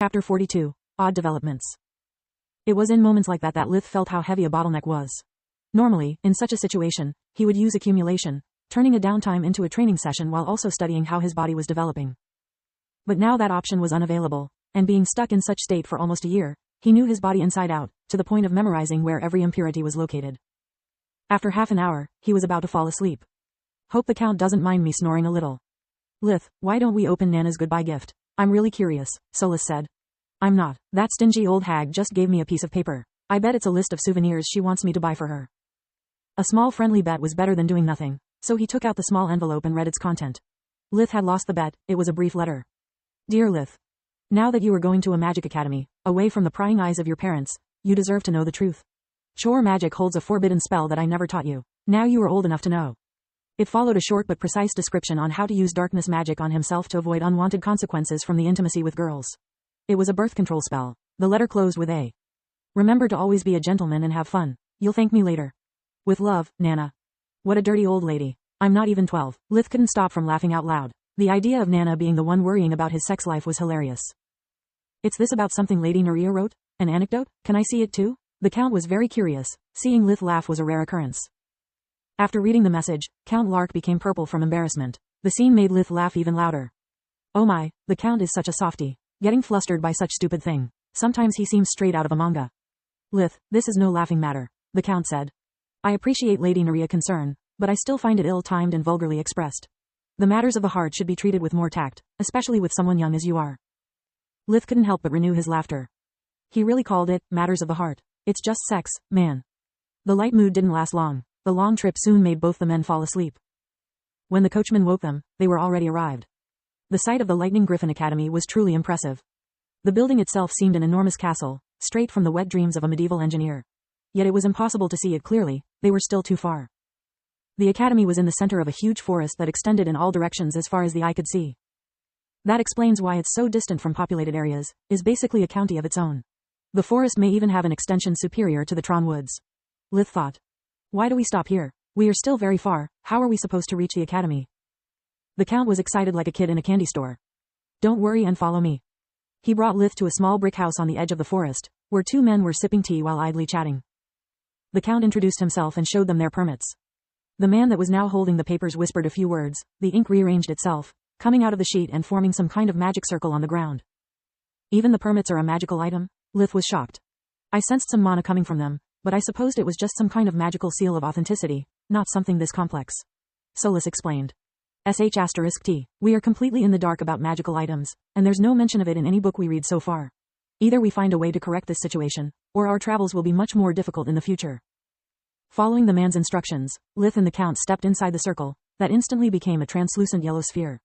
Chapter 42. Odd Developments. It was in moments like that that Lith felt how heavy a bottleneck was. Normally, in such a situation, he would use accumulation, turning a downtime into a training session while also studying how his body was developing. But now that option was unavailable, and being stuck in such state for almost a year, he knew his body inside out, to the point of memorizing where every impurity was located. After half an hour, he was about to fall asleep. Hope the Count doesn't mind me snoring a little. Lith, why don't we open Nana's goodbye gift? I'm really curious, Solus said. I'm not. That stingy old hag just gave me a piece of paper. I bet it's a list of souvenirs she wants me to buy for her. A small friendly bet was better than doing nothing, so he took out the small envelope and read its content. Lith had lost the bet. It was a brief letter. Dear Lith. Now that you are going to a magic academy, away from the prying eyes of your parents, you deserve to know the truth. Sure, magic holds a forbidden spell that I never taught you. Now you are old enough to know. It followed a short but precise description on how to use darkness magic on himself to avoid unwanted consequences from the intimacy with girls. It was a birth control spell. The letter closed with a. Remember to always be a gentleman and have fun. You'll thank me later. With love, Nana. What a dirty old lady. I'm not even 12. Lith couldn't stop from laughing out loud. The idea of Nana being the one worrying about his sex life was hilarious. It's this about something Lady Nerea wrote? An anecdote? Can I see it too? The Count was very curious. Seeing Lith laugh was a rare occurrence. After reading the message, Count Lark became purple from embarrassment. The scene made Lith laugh even louder. Oh my, the Count is such a softie. Getting flustered by such stupid thing. Sometimes he seems straight out of a manga. Lith, this is no laughing matter, the Count said. I appreciate Lady Nerea's concern, but I still find it ill-timed and vulgarly expressed. The matters of the heart should be treated with more tact, especially with someone young as you are. Lith couldn't help but renew his laughter. He really called it, matters of the heart. It's just sex, man. The light mood didn't last long. The long trip soon made both the men fall asleep. When the coachman woke them, they were already arrived. The sight of the Lightning Griffin Academy was truly impressive. The building itself seemed an enormous castle, straight from the wet dreams of a medieval engineer. Yet it was impossible to see it clearly, they were still too far. The academy was in the center of a huge forest that extended in all directions as far as the eye could see. That explains why it's so distant from populated areas, is basically a county of its own. The forest may even have an extension superior to the Tron Woods. Lith thought. Why do we stop here? We are still very far. How are we supposed to reach the academy? The Count was excited like a kid in a candy store. Don't worry and follow me. He brought Lith to a small brick house on the edge of the forest, where two men were sipping tea while idly chatting. The Count introduced himself and showed them their permits. The man that was now holding the papers whispered a few words. The ink rearranged itself, coming out of the sheet and forming some kind of magic circle on the ground. Even the permits are a magical item? Lith was shocked. I sensed some mana coming from them, but I supposed it was just some kind of magical seal of authenticity, not something this complex. Solus explained. *T. We are completely in the dark about magical items, and there's no mention of it in any book we read so far. Either we find a way to correct this situation, or our travels will be much more difficult in the future. Following the man's instructions, Lith and the Count stepped inside the circle, that instantly became a translucent yellow sphere.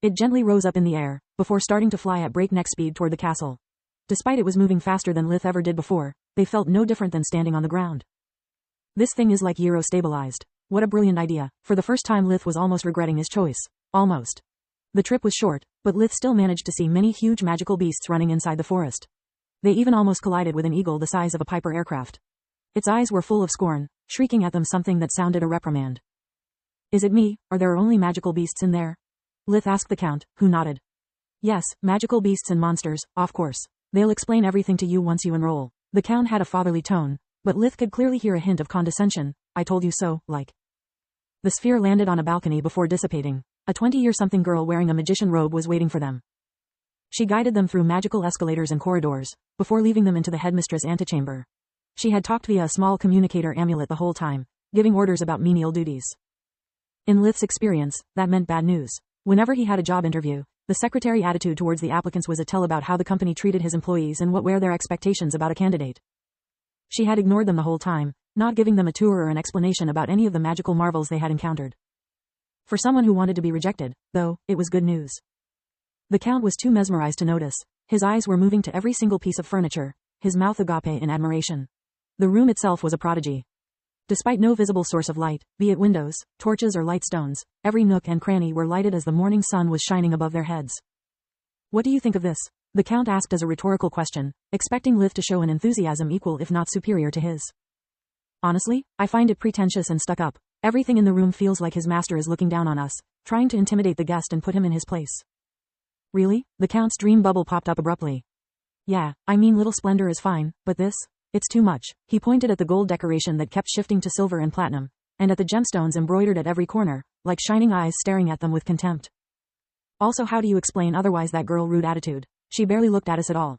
It gently rose up in the air, before starting to fly at breakneck speed toward the castle. Despite it was moving faster than Lith ever did before, they felt no different than standing on the ground. This thing is like gyro-stabilized. What a brilliant idea. For the first time Lith was almost regretting his choice. Almost. The trip was short, but Lith still managed to see many huge magical beasts running inside the forest. They even almost collided with an eagle the size of a Piper aircraft. Its eyes were full of scorn, shrieking at them something that sounded a reprimand. Is it me, or there are only magical beasts in there? Lith asked the Count, who nodded. Yes, magical beasts and monsters, of course. They'll explain everything to you once you enroll. The Count had a fatherly tone, but Lith could clearly hear a hint of condescension. I told you so, like. The sphere landed on a balcony before dissipating. A 20-year-something girl wearing a magician robe was waiting for them. She guided them through magical escalators and corridors, before leaving them into the headmistress' antechamber. She had talked via a small communicator amulet the whole time, giving orders about menial duties. In Lith's experience, that meant bad news. Whenever he had a job interview, the secretary attitude towards the applicants was a tell about how the company treated his employees and what were their expectations about a candidate. She had ignored them the whole time, not giving them a tour or an explanation about any of the magical marvels they had encountered. For someone who wanted to be rejected, though, it was good news. The Count was too mesmerized to notice. His eyes were moving to every single piece of furniture, his mouth agape in admiration. The room itself was a prodigy. Despite no visible source of light, be it windows, torches or light stones, every nook and cranny were lighted as the morning sun was shining above their heads. What do you think of this? The Count asked as a rhetorical question, expecting Lith to show an enthusiasm equal if not superior to his. Honestly, I find it pretentious and stuck up. Everything in the room feels like his master is looking down on us, trying to intimidate the guest and put him in his place. Really? The Count's dream bubble popped up abruptly. Yeah, I mean little splendor is fine, but this? It's too much. He pointed at the gold decoration that kept shifting to silver and platinum, and at the gemstones embroidered at every corner, like shining eyes staring at them with contempt. Also, how do you explain otherwise that girl rude attitude? She barely looked at us at all.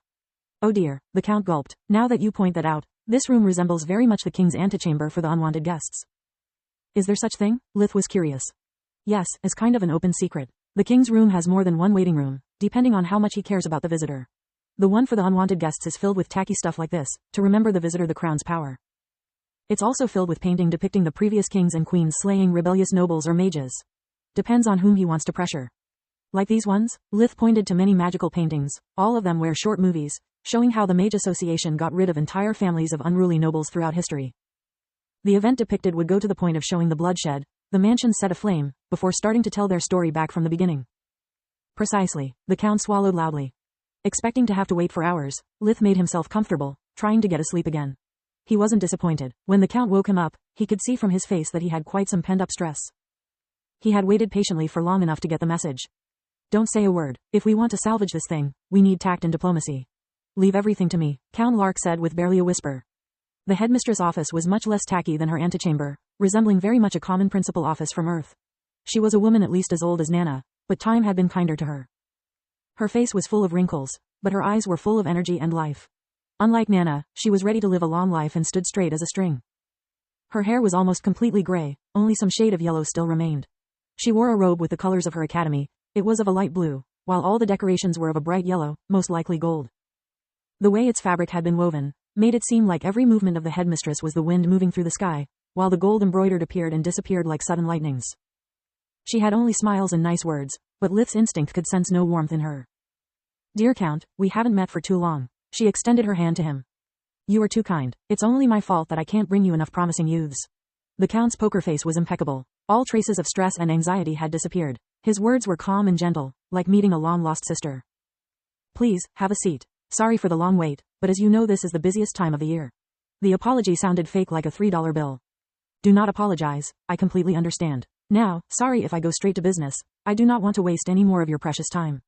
Oh dear, the Count gulped. Now that you point that out, this room resembles very much the king's antechamber for the unwanted guests. Is there such thing? Lith was curious. Yes, as kind of an open secret. The king's room has more than one waiting room, depending on how much he cares about the visitor. The one for the unwanted guests is filled with tacky stuff like this, to remember the visitor the crown's power. It's also filled with painting depicting the previous kings and queens slaying rebellious nobles or mages. Depends on whom he wants to pressure. Like these ones, Lith pointed to many magical paintings, all of them were short movies, showing how the Mage Association got rid of entire families of unruly nobles throughout history. The event depicted would go to the point of showing the bloodshed, the mansions set aflame, before starting to tell their story back from the beginning. Precisely, the Count swallowed loudly. Expecting to have to wait for hours, Lith made himself comfortable, trying to get asleep again. He wasn't disappointed. When the Count woke him up, he could see from his face that he had quite some pent-up stress. He had waited patiently for long enough to get the message. Don't say a word. If we want to salvage this thing, we need tact and diplomacy. Leave everything to me, Count Lark said with barely a whisper. The headmistress' office was much less tacky than her antechamber, resembling very much a common principal office from Earth. She was a woman at least as old as Nana, but time had been kinder to her. Her face was full of wrinkles, but her eyes were full of energy and life. Unlike Nana, she was ready to live a long life and stood straight as a string. Her hair was almost completely gray, only some shade of yellow still remained. She wore a robe with the colors of her academy. It was of a light blue, while all the decorations were of a bright yellow, most likely gold. The way its fabric had been woven made it seem like every movement of the headmistress was the wind moving through the sky, while the gold embroidered appeared and disappeared like sudden lightnings. She had only smiles and nice words, but Lith's instinct could sense no warmth in her. Dear Count, we haven't met for too long. She extended her hand to him. You are too kind. It's only my fault that I can't bring you enough promising youths. The Count's poker face was impeccable. All traces of stress and anxiety had disappeared. His words were calm and gentle, like meeting a long-lost sister. Please, have a seat. Sorry for the long wait, but as you know this is the busiest time of the year. The apology sounded fake like a $3 bill. Do not apologize, I completely understand. Now, sorry if I go straight to business. I do not want to waste any more of your precious time.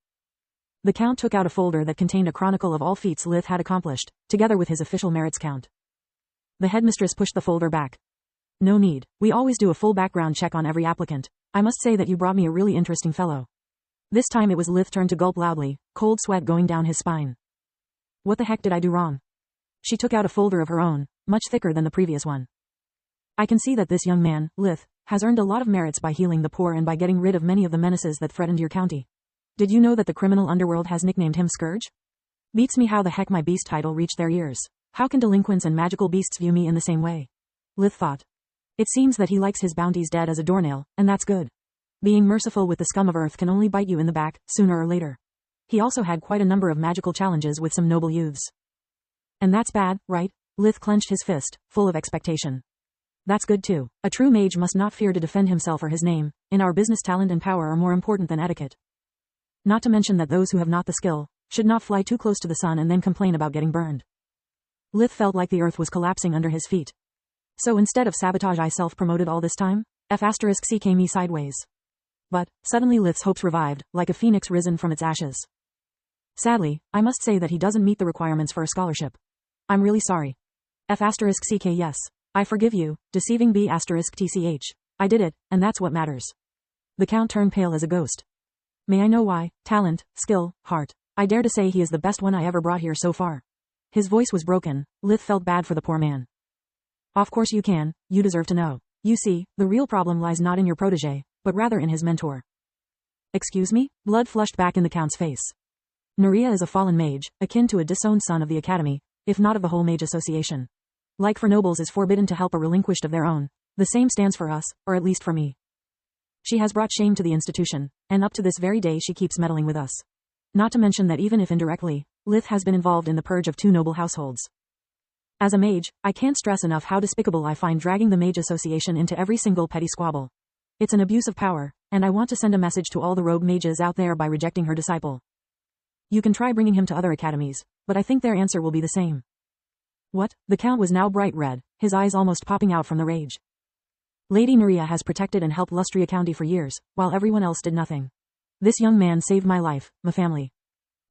The Count took out a folder that contained a chronicle of all feats Lith had accomplished, together with his official merits count. The headmistress pushed the folder back. No need. We always do a full background check on every applicant. I must say that you brought me a really interesting fellow. This time it was Lith's turn to gulp loudly, cold sweat going down his spine. What the heck did I do wrong? She took out a folder of her own, much thicker than the previous one. I can see that this young man, Lith, has earned a lot of merits by healing the poor and by getting rid of many of the menaces that threatened your county. Did you know that the criminal underworld has nicknamed him Scourge? Beats me how the heck my beast title reached their ears. How can delinquents and magical beasts view me in the same way? Lith thought. It seems that he likes his bounties dead as a doornail, and that's good. Being merciful with the scum of earth can only bite you in the back, sooner or later. He also had quite a number of magical challenges with some noble youths. And that's bad, right? Lith clenched his fist, full of expectation. That's good too. A true mage must not fear to defend himself or his name. In our business, talent and power are more important than etiquette. Not to mention that those who have not the skill should not fly too close to the sun and then complain about getting burned. Lith felt like the earth was collapsing under his feet. So instead of sabotage, I self-promoted all this time? F***ck me sideways. But, suddenly Lith's hopes revived, like a phoenix risen from its ashes. Sadly, I must say that he doesn't meet the requirements for a scholarship. I'm really sorry. F***ck yes. I forgive you, deceiving B***tch. I did it, and that's what matters. The Count turned pale as a ghost. May I know why? Talent, skill, heart. I dare to say he is the best one I ever brought here so far. His voice was broken. Lith felt bad for the poor man. Of course you can, you deserve to know. You see, the real problem lies not in your protege, but rather in his mentor. Excuse me? Blood flushed back in the Count's face. Naria is a fallen mage, akin to a disowned son of the Academy, if not of the whole Mage Association. Like for nobles is forbidden to help a relinquished of their own. The same stands for us, or at least for me. She has brought shame to the institution, and up to this very day she keeps meddling with us. Not to mention that even if indirectly, Lith has been involved in the purge of 2 noble households. As a mage, I can't stress enough how despicable I find dragging the Mage Association into every single petty squabble. It's an abuse of power, and I want to send a message to all the rogue mages out there by rejecting her disciple. You can try bringing him to other academies, but I think their answer will be the same. What? The Count was now bright red, his eyes almost popping out from the rage. Lady Naria has protected and helped Lustria County for years, while everyone else did nothing. This young man saved my life, my family.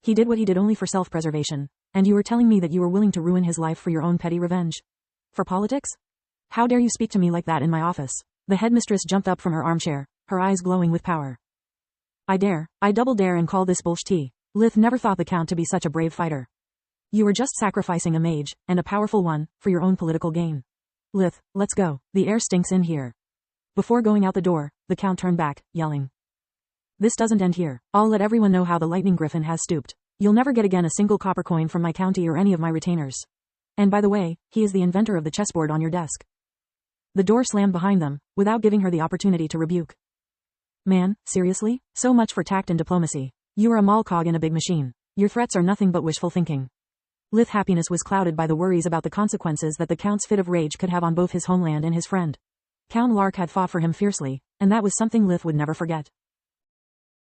He did what he did only for self-preservation, and you were telling me that you were willing to ruin his life for your own petty revenge? For politics? How dare you speak to me like that in my office? The headmistress jumped up from her armchair, her eyes glowing with power. I double dare and call this bullshit. Lith never thought the Count to be such a brave fighter. You were just sacrificing a mage, and a powerful one, for your own political gain. Lith, let's go. The air stinks in here. Before going out the door, the Count turned back, yelling. This doesn't end here. I'll let everyone know how the Lightning Griffin has stooped. You'll never get again a single copper coin from my county or any of my retainers. And by the way, he is the inventor of the chessboard on your desk. The door slammed behind them, without giving her the opportunity to rebuke. Man, seriously? So much for tact and diplomacy. You are a mall cog in a big machine. Your threats are nothing but wishful thinking. Lith's happiness was clouded by the worries about the consequences that the Count's fit of rage could have on both his homeland and his friend. Count Lark had fought for him fiercely, and that was something Lith would never forget.